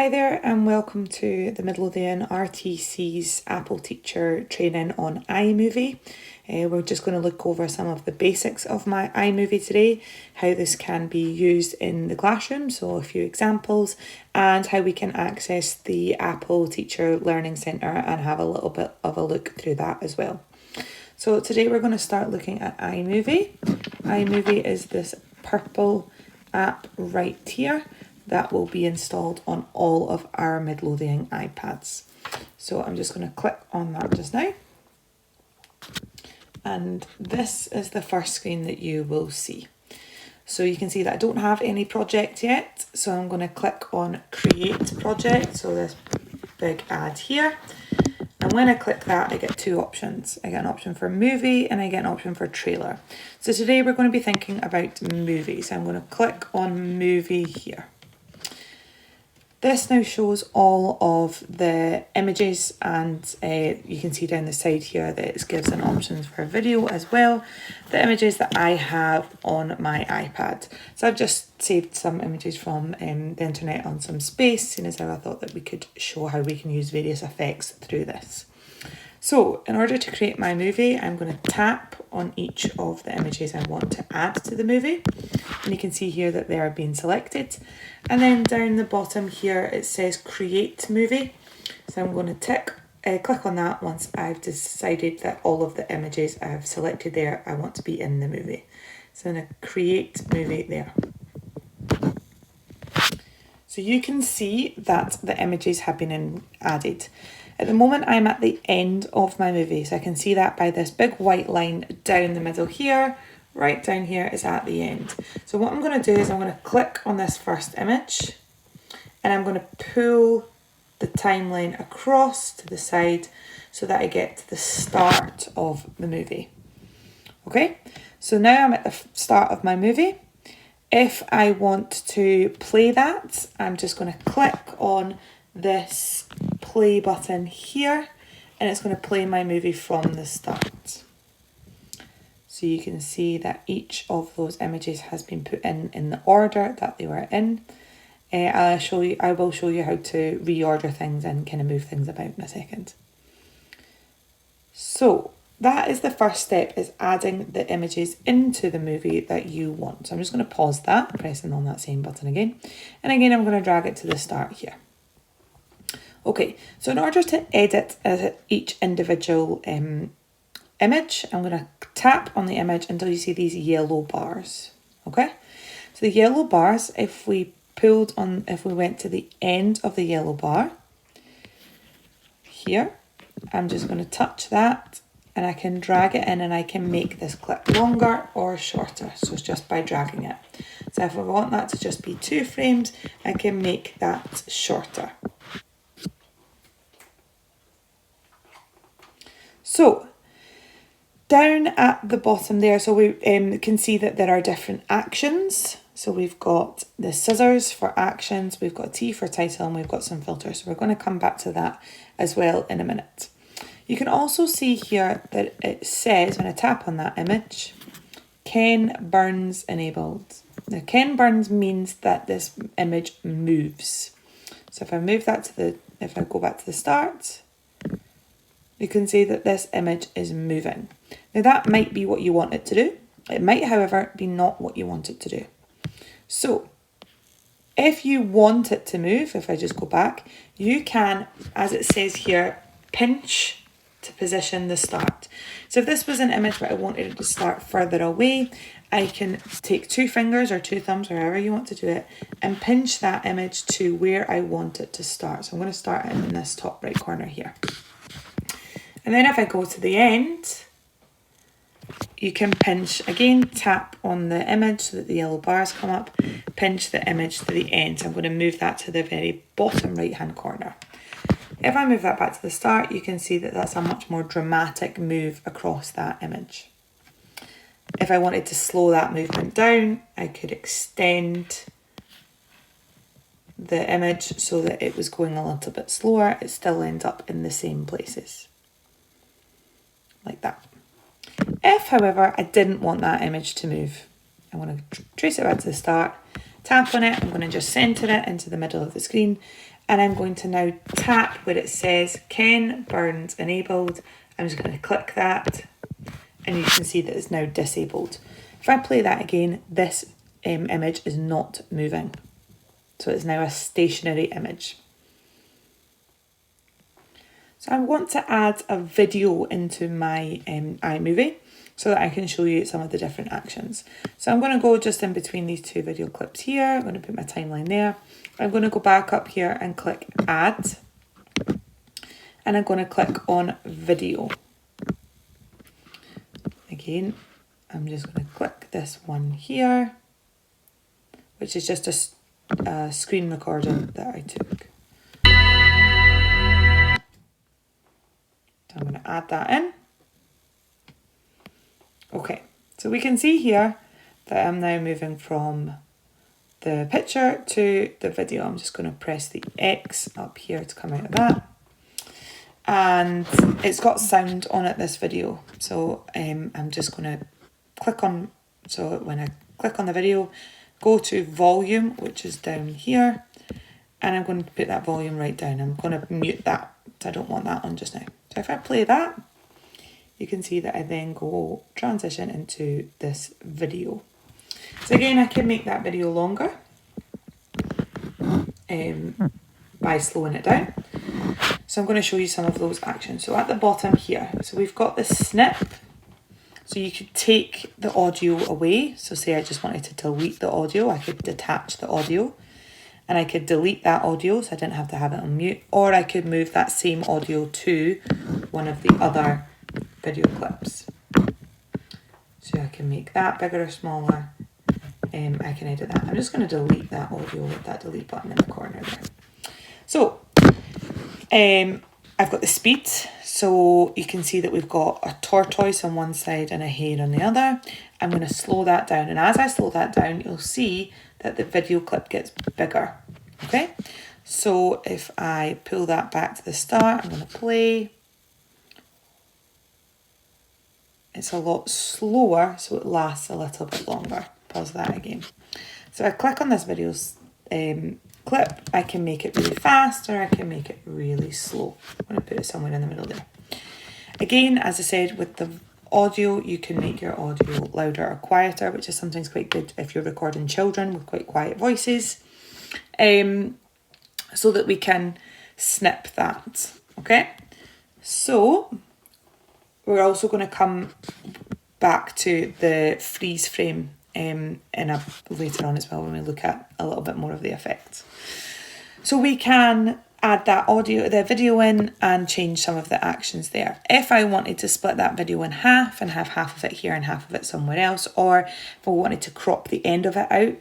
Hi there and welcome to the Midlothian RTC's Apple Teacher training on iMovie. We're just going to look over some of the basics of my iMovie today, how this can be used in the classroom, so a few examples, and how we can access the Apple Teacher Learning Centre and have a little bit of a look through that as well. So today we're going to start looking at iMovie. iMovie is this purple app right here that will be installed on all of our Midlothian iPads. So I'm just going to click on that just now. And this is the first screen that you will see. So you can see that I don't have any project yet. So I'm going to click on Create Project. So this big add here. And when I click that, I get two options. I get an option for movie and I get an option for trailer. So today we're going to be thinking about movies. I'm going to click on movie here. This now shows all of the images, and you can see down the side here that it gives an options for video as well. The images that I have on my iPad. So I've just saved some images from the internet on some space, seeing as how I thought that we could show how we can use various effects through this. So in order to create my movie, I'm going to tap on each of the images I want to add to the movie. And you can see here that they are being selected. And then down the bottom here, it says Create Movie. So I'm going to click on that once I've decided that all of the images I have selected there, I want to be in the movie. So I'm going to Create Movie there. So you can see that the images have been added. At the moment, I'm at the end of my movie, so I can see that by this big white line down the middle here. Right down here is at the end. So what I'm going to do is I'm going to click on this first image and I'm going to pull the timeline across to the side so that I get to the start of the movie. Okay, so now I'm at the start of my movie. If I want to play that, I'm just going to click on this play button here and it's going to play my movie from the start. So you can see that each of those images has been put in the order that they were in. I will show you how to reorder things and kind of move things about in a second. So that is the first step, is adding the images into the movie that you want. So I'm just going to pause that, pressing on that same button again. And again, I'm going to drag it to the start here. Okay, so in order to edit each individual image, I'm going to tap on the image until you see these yellow bars. Okay, so the yellow bars, if we went to the end of the yellow bar here, I'm just going to touch that and I can drag it in and I can make this clip longer or shorter. So it's just by dragging it. So if I want that to just be 2 frames, I can make that shorter. So down at the bottom there, so we can see that there are different actions. So we've got the scissors for actions, we've got a T for title, and we've got some filters. So we're going to come back to that as well in a minute. You can also see here that it says, when I tap on that image, Ken Burns enabled. Now Ken Burns means that this image moves. So if I move that if I go back to the start, you can see that this image is moving. Now that might be what you want it to do. It might, however, be not what you want it to do. So if you want it to move, if I just go back, you can, as it says here, pinch to position the start. So if this was an image but I wanted it to start further away, I can take 2 fingers or 2 thumbs, or however you want to do it, and pinch that image to where I want it to start. So I'm going to start it in this top right corner here. And then if I go to the end, you can pinch, again, tap on the image so that the yellow bars come up, pinch the image to the end. So I'm going to move that to the very bottom right-hand corner. If I move that back to the start, you can see that that's a much more dramatic move across that image. If I wanted to slow that movement down, I could extend the image so that it was going a little bit slower. It still ends up in the same places. Like that. If, however, I didn't want that image to move, I'm going to trace it back to the start, tap on it, I'm going to just centre it into the middle of the screen, And I'm going to now tap where it says Ken Burns enabled. I'm just going to click that, and you can see that it's now disabled. If I play that again, this image is not moving. So it's now a stationary image. So I want to add a video into my iMovie so that I can show you some of the different actions. So I'm going to go just in between these two video clips here. I'm going to put my timeline there. I'm going to go back up here and click add. And I'm going to click on video. Again, I'm just going to click this one here, which is just a screen recording that I took. I'm going to add that in. Okay, so we can see here that I'm now moving from the picture to the video. I'm just going to press the X up here to come out of that. And it's got sound on it, this video. So I'm just going to click on, so when I click on the video, go to volume, which is down here. And I'm going to put that volume right down. I'm going to mute that. I don't want that on just now. So if I play that, you can see that I then go transition into this video. So again, I can make that video longer by slowing it down. So I'm going to show you some of those actions. So at the bottom here, so we've got the snip. So you could take the audio away. So say I just wanted to delete the audio, I could detach the audio. And I could delete that audio so I didn't have to have it on mute. Or I could move that same audio to one of the other video clips. So I can make that bigger or smaller. I can edit that. I'm just going to delete that audio with that delete button in the corner there. So I've got the speed. So you can see that we've got a tortoise on one side and a hare on the other. I'm going to slow that down. And as I slow that down, you'll see that the video clip gets bigger. Okay, so if I pull that back to the start, I'm going to play. It's a lot slower, so it lasts a little bit longer. Pause that again. So I click on this video clip, I can make it really fast or I can make it really slow. I'm going to put it somewhere in the middle there. Again, as I said, with the audio, you can make your audio louder or quieter, which is sometimes quite good if you're recording children with quite quiet voices, so that we can snip that. Okay, so we're also going to come back to the freeze frame later on as well when we look at a little bit more of the effects. So we can add that the video in and change some of the actions there. If I wanted to split that video in half and have half of it here and half of it somewhere else, or if I wanted to crop the end of it out,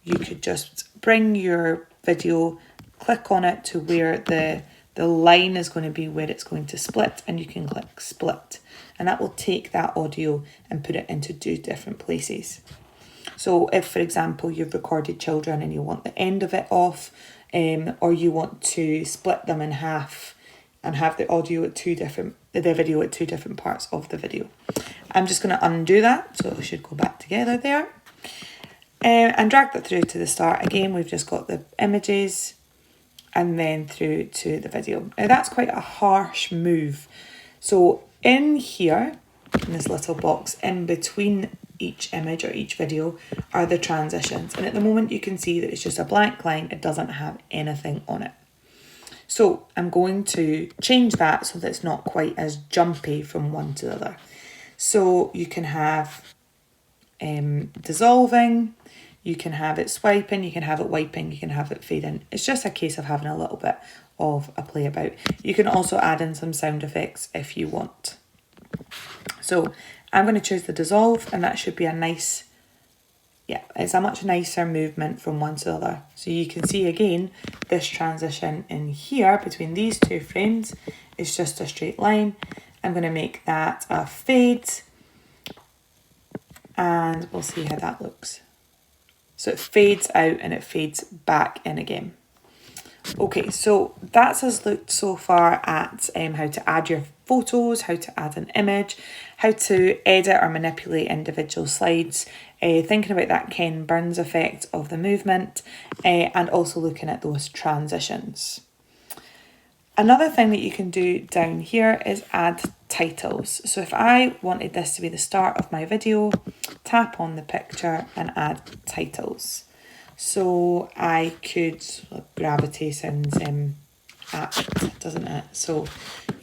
you could just bring your video, click on it to where the line is going to be where it's going to split, and you can click split. And that will take that audio and put it into 2 different places. So if, for example, you've recorded children and you want the end of it off, or you want to split them in half and have the video at 2 different parts of the video. I'm just going to undo that, so it should go back together there. And drag that through to the start. Again, we've just got the images and then through to the video. Now that's quite a harsh move. So in here, in this little box in between each image or each video, are the transitions. And at the moment you can see that it's just a blank line. It doesn't have anything on it. So I'm going to change that so that it's not quite as jumpy from one to the other. So you can have dissolving, you can have it swiping, you can have it wiping, you can have it fading. It's just a case of having a little bit of a play about. You can also add in some sound effects if you want. So I'm going to choose the dissolve, and that should be a nice, it's a much nicer movement from one to the other. So you can see again, this transition in here between these 2 frames is just a straight line. I'm going to make that a fade, and we'll see how that looks. So it fades out and it fades back in again. Okay, so that's us looked so far at how to add your photos, how to add an image, how to edit or manipulate individual slides, thinking about that Ken Burns effect of the movement, and also looking at those transitions. Another thing that you can do down here is add titles. So if I wanted this to be the start of my video, tap on the picture and add titles. So I could, gravity sounds apt, doesn't it? So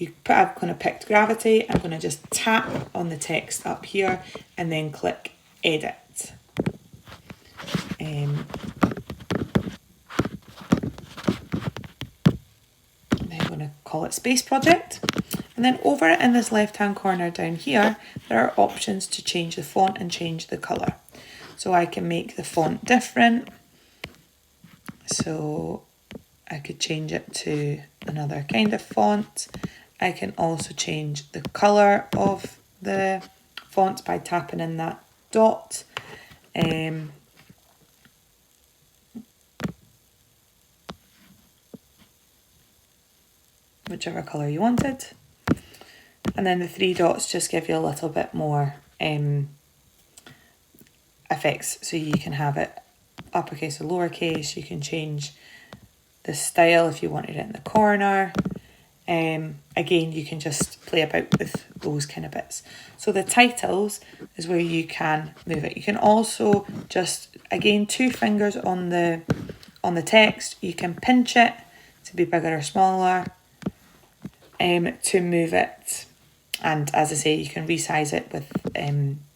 I'm going to pick gravity, I'm going to just tap on the text up here and then click edit. I'm going to call it Space Project. And then over in this left hand corner down here, there are options to change the font and change the colour. So I can make the font different. So I could change it to another kind of font. I can also change the colour of the font by tapping in that dot. Whichever colour you wanted. And then the three dots just give you a little bit more effects. So you can have it uppercase or lowercase. You can change the style if you wanted it in the corner. Again, you can just play about with those kind of bits. So the titles is where you can move it. You can also just, again, 2 fingers on the text. You can pinch it to be bigger or smaller to move it. And as I say, you can resize it with,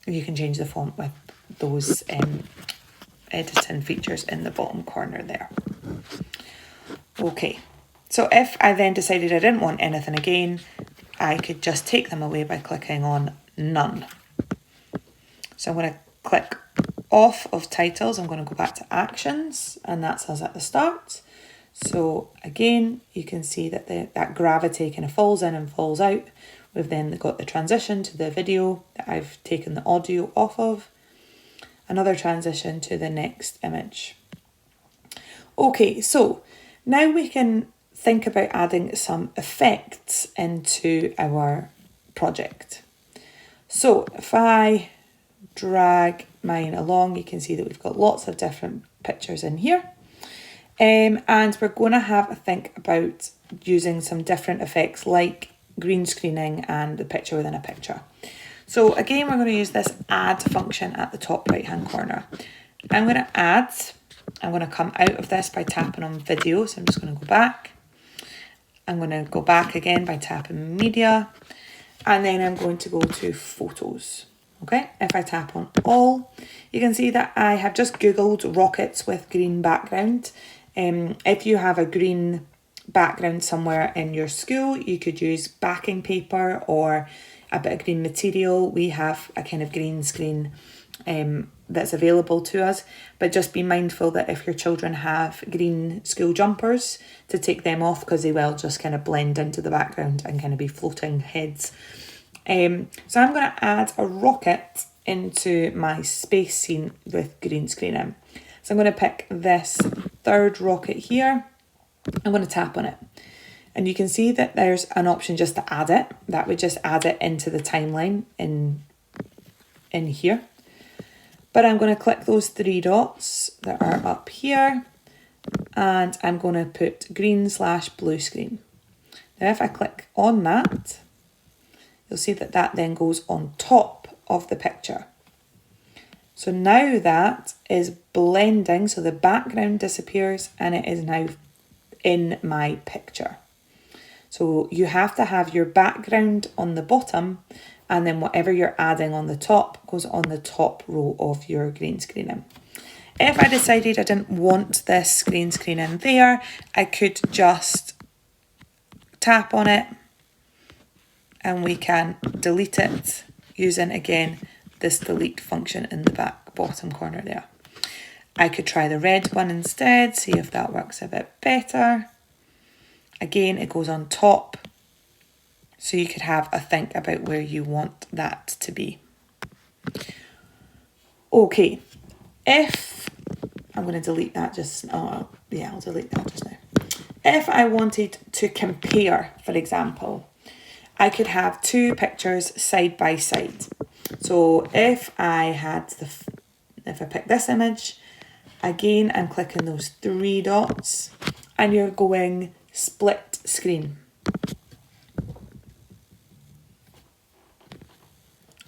you can change the font with those editing features in the bottom corner there. Okay, so if I then decided I didn't want anything again, I could just take them away by clicking on none. So I'm going to click off of titles. I'm going to go back to actions, and that's us at the start. So again, you can see that that gravity kind of falls in and falls out. We've then got the transition to the video that I've taken the audio off of. Another transition to the next image. Okay, so now we can think about adding some effects into our project. So if I drag mine along, you can see that we've got lots of different pictures in here. And we're going to have a think about using some different effects like green screening and the picture within a picture. So again, we're going to use this add function at the top right hand corner. I'm going to add, I'm going to come out of this by tapping on video. So I'm just going to go back. I'm going to go back again by tapping media. And then I'm going to go to photos. Okay, if I tap on all, you can see that I have just Googled rockets with green background. If you have a green background somewhere in your school, you could use backing paper or a bit of green material. We have a kind of green screen that's available to us, but just be mindful that if your children have green school jumpers, to take them off, because they will just kind of blend into the background and kind of be floating heads. So I'm going to add a rocket into my space scene with green screening. So I'm going to pick this third rocket here. I'm going to tap on it. And you can see that there's an option just to add it. That would just add it into the timeline in here. But I'm going to click those 3 dots that are up here. And I'm going to put green/blue screen. Now if I click on that, you'll see that that then goes on top of the picture. So now that is blending, so the background disappears and it is now in my picture. So you have to have your background on the bottom, and then whatever you're adding on the top goes on the top row of your green screening. If I decided I didn't want this green screening there, I could just tap on it and we can delete it using, again, this delete function in the bottom corner there. I could try the red one instead, see if that works a bit better. Again, it goes on top, so you could have a think about where you want that to be. Okay, if I'm going to delete that I'll delete that just now. If I wanted to compare, for example, I could have 2 pictures side by side. So if I pick this image, again, I'm clicking those 3 dots and you're going split screen.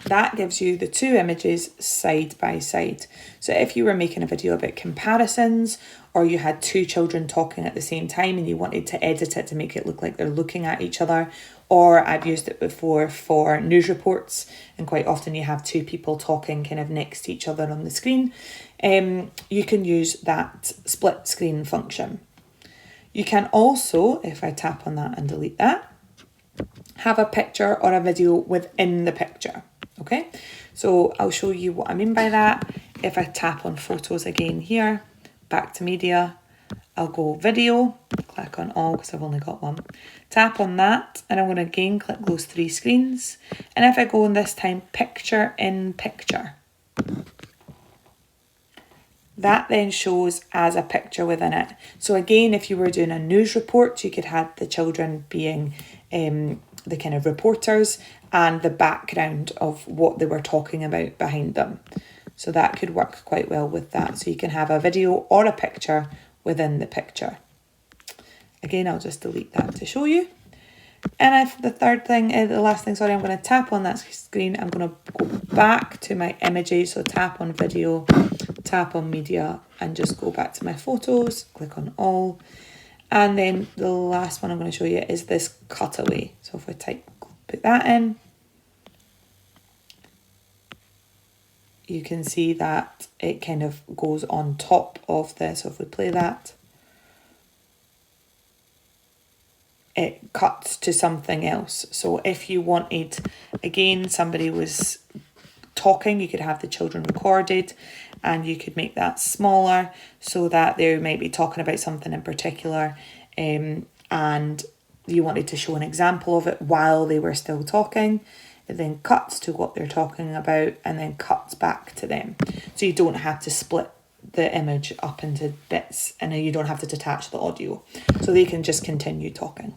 that gives you the two images side by side. So if you were making a video about comparisons, or you had two children talking at the same time and you wanted to edit it to make it look like they're looking at each other, or I've used it before for news reports, and quite often you have two people talking kind of next to each other on the screen, you can use that split screen function. You can also, if I tap on that and delete that, have a picture or a video within the picture. Okay, so I'll show you what I mean by that. If I tap on photos again here, back to media, I'll go video, click on all because I've only got one. Tap on that and I'm going to again click those three screens. And if I go in this time, picture in picture, that then shows as a picture within it. So again, if you were doing a news report, you could have the children being the kind of reporters and the background of what they were talking about behind them. So that could work quite well with that. So you can have a video or a picture within the picture. Again, I'll just delete that to show you. And if the last thing, I'm going to tap on that screen. I'm going to go back to my images. So tap on video, tap on media, and just go back to my photos, click on all. And then the last one I'm going to show you is this cutaway. So if I put that in, you can see that it kind of goes on top of this. So if we play that, it cuts to something else. So if you wanted, again, somebody was talking, you could have the children recorded and you could make that smaller so that they might be talking about something in particular, and you wanted to show an example of it while they were still talking. It then cuts to what they're talking about and then cuts back to them. So you don't have to split the image up into bits, and you don't have to detach the audio. So they can just continue talking.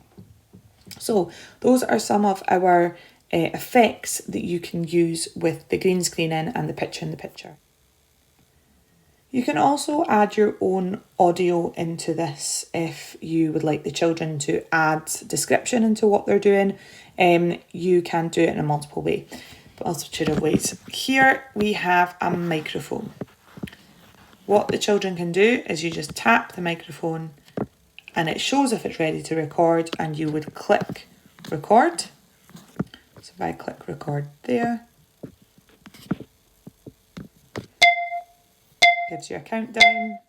So those are some of our effects that you can use with the green screen in and the picture in the picture. You can also add your own audio into this if you would like the children to add description into what they're doing. You can do it in a multitude of ways. Here we have a microphone. What the children can do is you just tap the microphone and it shows if it's ready to record, and you would click record. So if I click record there, gives you a countdown,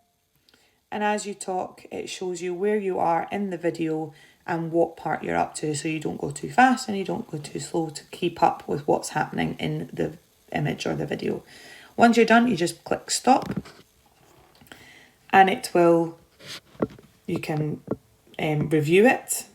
and as you talk it shows you where you are in the video and what part you're up to, so you don't go too fast and you don't go too slow to keep up with what's happening in the image or the video. Once you're done, you just click stop and you can review it.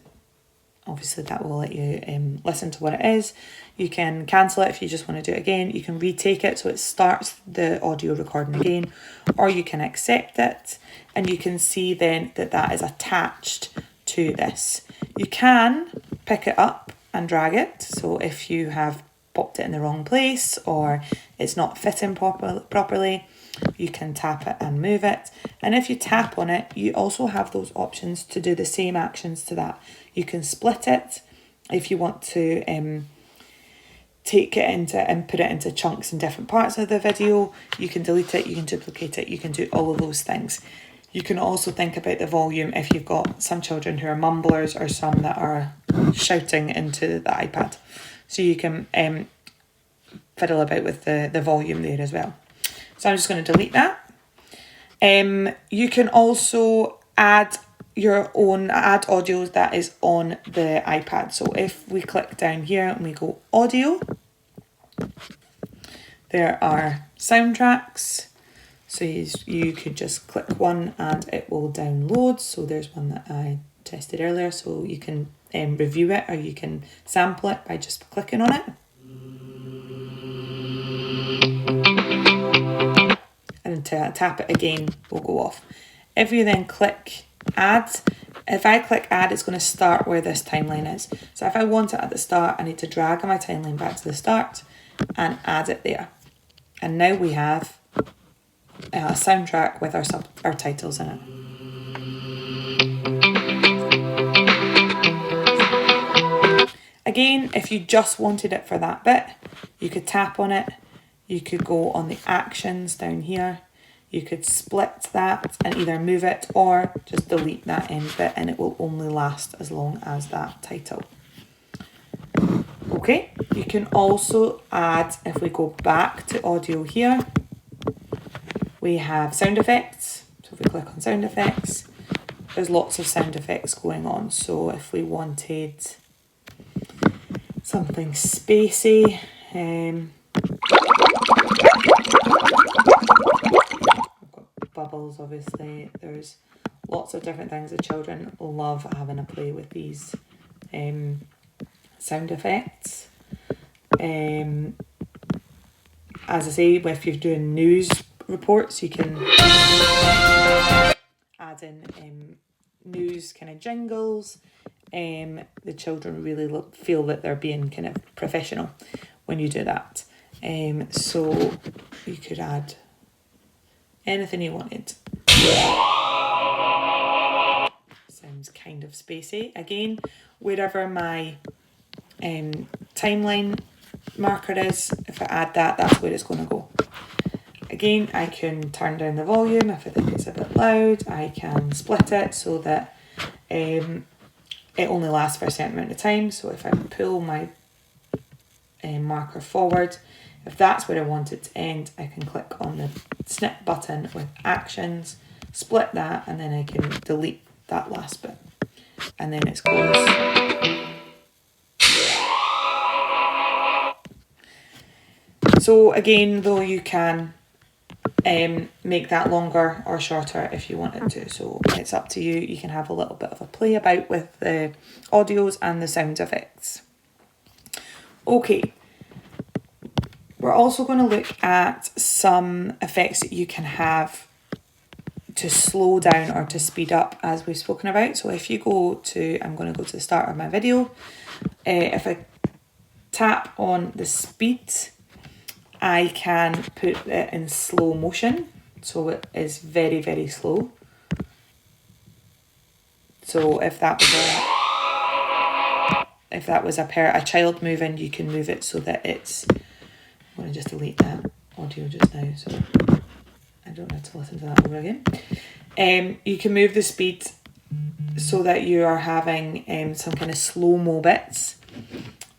Obviously that will let you listen to what it is. You can cancel it if you just want to do it again. You can retake it so it starts the audio recording again, or you can accept it and you can see then that is attached to this. You can pick it up and drag it. So if you have popped it in the wrong place or it's not fitting properly, you can tap it and move it. And if you tap on it, you also have those options to do the same actions to that. You can split it if you want to take it into and put it into chunks in different parts of the video. You can delete it, you can duplicate it, you can do all of those things. You can also think about the volume if you've got some children who are mumblers or some that are shouting into the iPad. So you can fiddle about with the volume there as well. So I'm just going to delete that. You can also add your own audio that is on the iPad. So if we click down here and we go audio, there are soundtracks. So you could just click one and it will download. So there's one that I tested earlier. So you can review it, or you can sample it by just clicking on it. And to tap it again will go off. If you then click add, if I click add, it's going to start where this timeline is. So if I want it at the start, I need to drag my timeline back to the start and add it there. And now we have a soundtrack with our titles in it. Again, if you just wanted it for that bit, You could tap on it. You could go on the actions down here. You could split that and either move it or just delete that end bit, and it will only last as long as that title. Okay, you can also add, if we go back to audio here, we have sound effects. So if we click on sound effects, there's lots of sound effects going on. So if we wanted something spacey, I've got bubbles, obviously. There's lots of different things. The children love having a play with these sound effects. As I say, if you're doing news reports, you can add in news kind of jingles. The children really feel that they're being kind of professional when you do that. So you could add anything you wanted. Sounds kind of spacey. Again, wherever my timeline marker is, if I add that, that's where it's going to go. Again, I can turn down the volume if I think it's a bit loud. I can split it so that it only lasts for a certain amount of time. So if I pull my marker forward, if that's where I want it to end, I can click on the snip button with actions, split that, and then I can delete that last bit. And then it's closed. So again, though, you can make that longer or shorter if you wanted to. So it's up to you. You can have a little bit of a play about with the audios and the sound effects. Okay. We're also going to look at some effects that you can have to slow down or to speed up, as we've spoken about. So if you go to, I'm going to go to the start of my video. If I tap on the speed, I can put it in slow motion. So it is very, very slow. So if that was a child moving, you can move it so that it's, I'm going to just delete that audio just now so I don't have to listen to that over again. You can move the speed so that you are having some kind of slow-mo bits.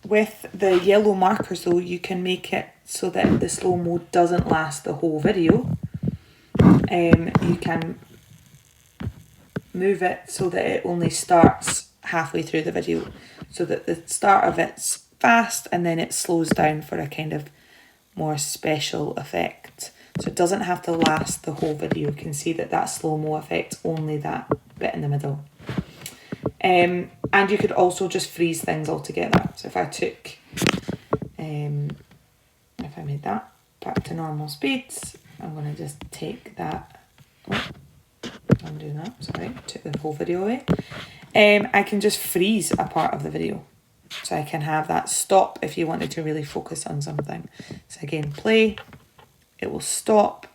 With the yellow markers though, you can make it so that the slow-mo doesn't last the whole video. You can move it so that it only starts halfway through the video, so that the start of it's fast and then it slows down for a kind of more special effect. So it doesn't have to last the whole video. You can see that slow-mo effect, only that bit in the middle. And you could also just freeze things altogether. So if I took, if I made that back to normal speeds, I'm going to just take that, I'm doing that, sorry, took the whole video away. I can just freeze a part of the video. So I can have that stop if you wanted to really focus on something. So again, play, it will stop,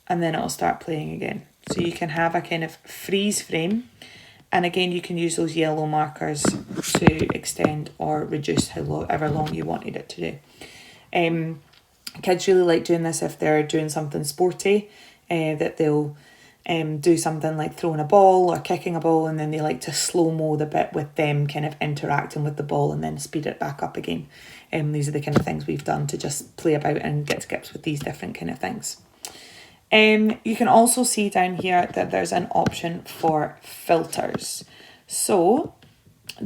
and then it'll start playing again. So you can have a kind of freeze frame. And again, you can use those yellow markers to extend or reduce however long you wanted it to do. Kids really like doing this if they're doing something sporty, that they'll do something like throwing a ball or kicking a ball, and then they like to slow-mo the bit with them kind of interacting with the ball and then speed it back up again. These are the kind of things we've done to just play about and get to grips with these different kind of things. You can also see down here that there's an option for filters. So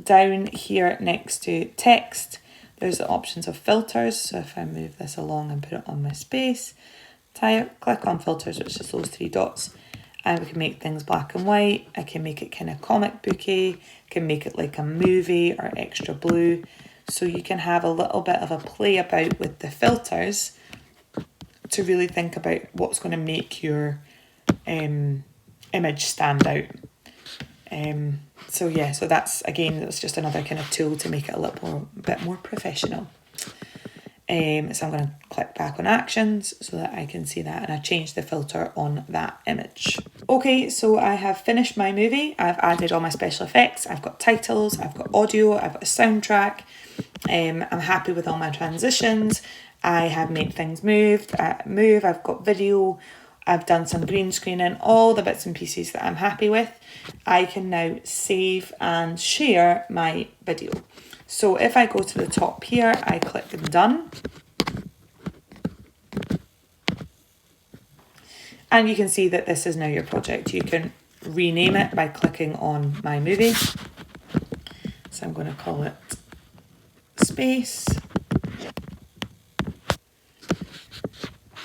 down here next to text, there's the options of filters. So if I move this along and put it on my space, click on filters, which is those three dots, and we can make things black and white. I can make it kind of comic booky, can make it like a movie or extra blue. So you can have a little bit of a play about with the filters to really think about what's going to make your image stand out. So yeah, so that's just another kind of tool to make it a bit more professional. So I'm going to click back on actions so that I can see that, and I changed the filter on that image. Okay, so I have finished my movie. I've added all my special effects. I've got titles, I've got audio, I've got a soundtrack. I'm happy with all my transitions. I have made things move. I've got video. I've done some green screening, all the bits and pieces that I'm happy with. I can now save and share my video. So if I go to the top here, I click done. And you can see that this is now your project. You can rename it by clicking on iMovie. So I'm going to call it Space.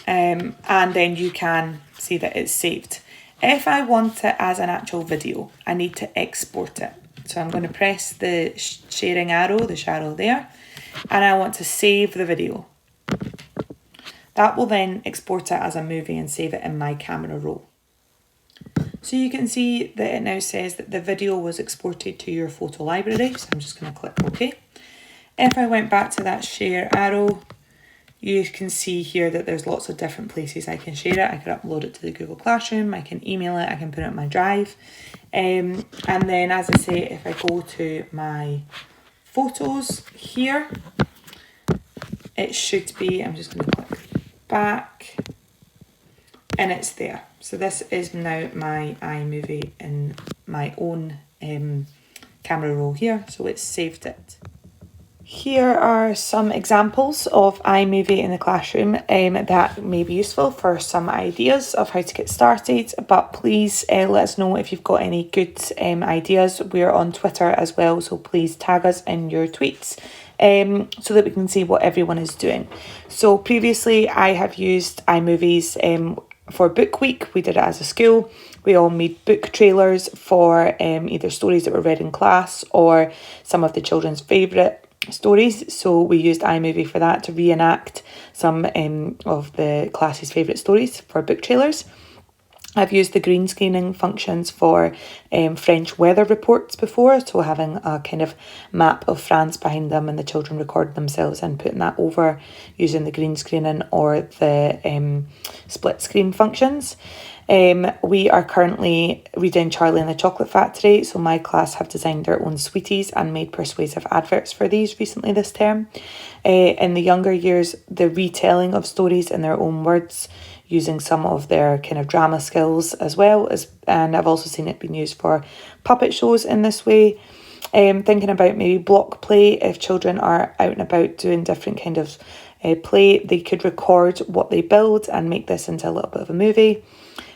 And then you can see that it's saved. If I want it as an actual video, I need to export it. So I'm going to press the sharing arrow, the arrow there, and I want to save the video. That will then export it as a movie and save it in my camera roll. So you can see that it now says that the video was exported to your photo library. So I'm just going to click OK. If I went back to that share arrow, you can see here that there's lots of different places I can share it. I could upload it to the Google Classroom, I can email it, I can put it on my drive. And then, as I say, if I go to my photos here, it should be, I'm just going to click back, and it's there. So this is now my iMovie in my own camera roll here, so it's saved it. Here are some examples of iMovie in the classroom that may be useful for some ideas of how to get started, but please let us know if you've got any good ideas. We're on Twitter as well, so please tag us in your tweets so that we can see what everyone is doing. So previously I have used iMovies for Book Week. We did it as a school. We all made book trailers for either stories that were read in class or some of the children's favourite stories. So we used iMovie for that to reenact some of the class's favourite stories for book trailers. I've used the green screening functions for French weather reports before, so having a kind of map of France behind them and the children record themselves and putting that over using the green screening or the split screen functions. We are currently reading Charlie and the Chocolate Factory, so my class have designed their own sweeties and made persuasive adverts for these recently this term. In the younger years, the retelling of stories in their own words, using some of their kind of drama skills as well, and I've also seen it being used for puppet shows in this way. Thinking about maybe block play, if children are out and about doing different kind of play, they could record what they build and make this into a little bit of a movie.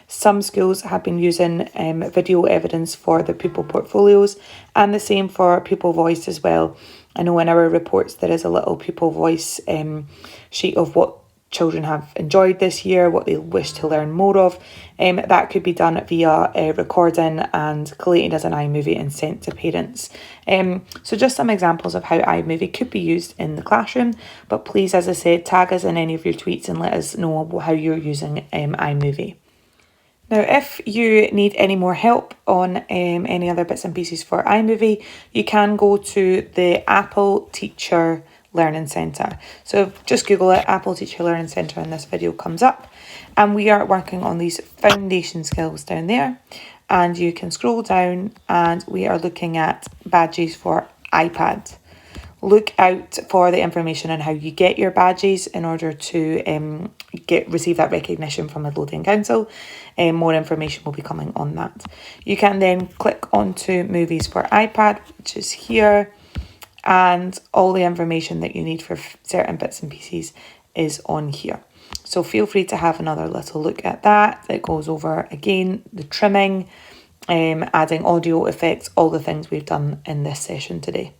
Some schools have been using video evidence for the pupil portfolios, and the same for pupil voice as well. I know in our reports there is a little pupil voice sheet of what children have enjoyed this year, what they wish to learn more of. That could be done via recording and collated as an iMovie and sent to parents. So just some examples of how iMovie could be used in the classroom, but please, as I said, tag us in any of your tweets and let us know how you're using iMovie. Now, if you need any more help on any other bits and pieces for iMovie, you can go to the Apple Teacher Learning Centre. So just Google it, Apple Teacher Learning Centre, and this video comes up. And we are working on these foundation skills down there. And you can scroll down and we are looking at badges for iPad. Look out for the information on how you get your badges in order to receive that recognition from Midlothian Council. More information will be coming on that. You can then click onto Movies for iPad, which is here, and all the information that you need for certain bits and pieces is on here. So feel free to have another little look at that. It goes over, again, the trimming, adding audio effects, all the things we've done in this session today.